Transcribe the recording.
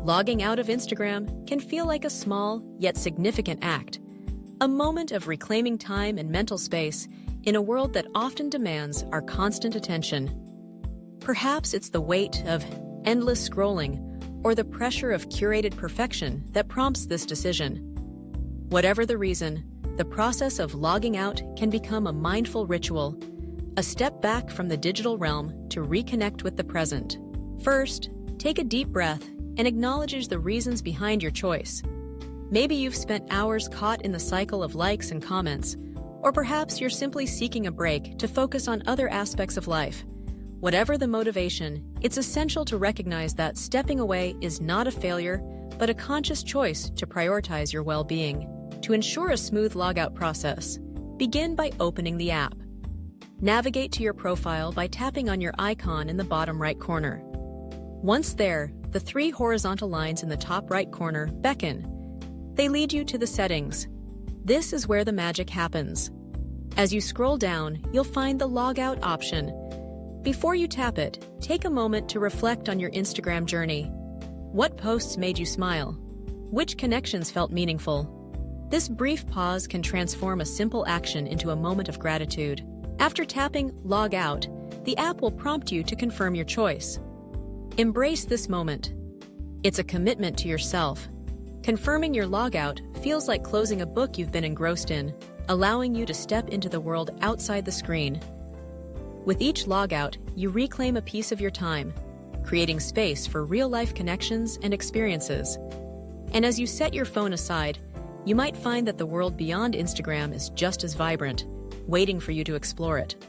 Logging out of Instagram can feel like a small yet significant act, a moment of reclaiming time and mental space in a world that often demands our constant attention. Perhaps it's the weight of endless scrolling or the pressure of curated perfection that prompts this decision. Whatever the reason, the process of logging out can become a mindful ritual, a step back from the digital realm to reconnect with the present. First, take a deep breath and acknowledge the reasons behind your choice. Maybe you've spent hours caught in the cycle of likes and comments, or perhaps you're simply seeking a break to focus on other aspects of life. Whatever the motivation, it's essential to recognize that stepping away is not a failure, but a conscious choice to prioritize your well-being. To ensure a smooth logout process, begin by opening the app. Navigate to your profile by tapping on your icon in the bottom right corner. Once there, the three horizontal lines in the top right corner beckon. They lead you to the settings. This is where the magic happens. As you scroll down, you'll find the logout option. Before you tap it, take a moment to reflect on your Instagram journey. What posts made you smile? Which connections felt meaningful? This brief pause can transform a simple action into a moment of gratitude. After tapping Log Out, the app will prompt you to confirm your choice. Embrace this moment. It's a commitment to yourself. Confirming your logout feels like closing a book you've been engrossed in, allowing you to step into the world outside the screen. With each logout, you reclaim a piece of your time, creating space for real-life connections and experiences. And as you set your phone aside, you might find that the world beyond Instagram is just as vibrant, waiting for you to explore it.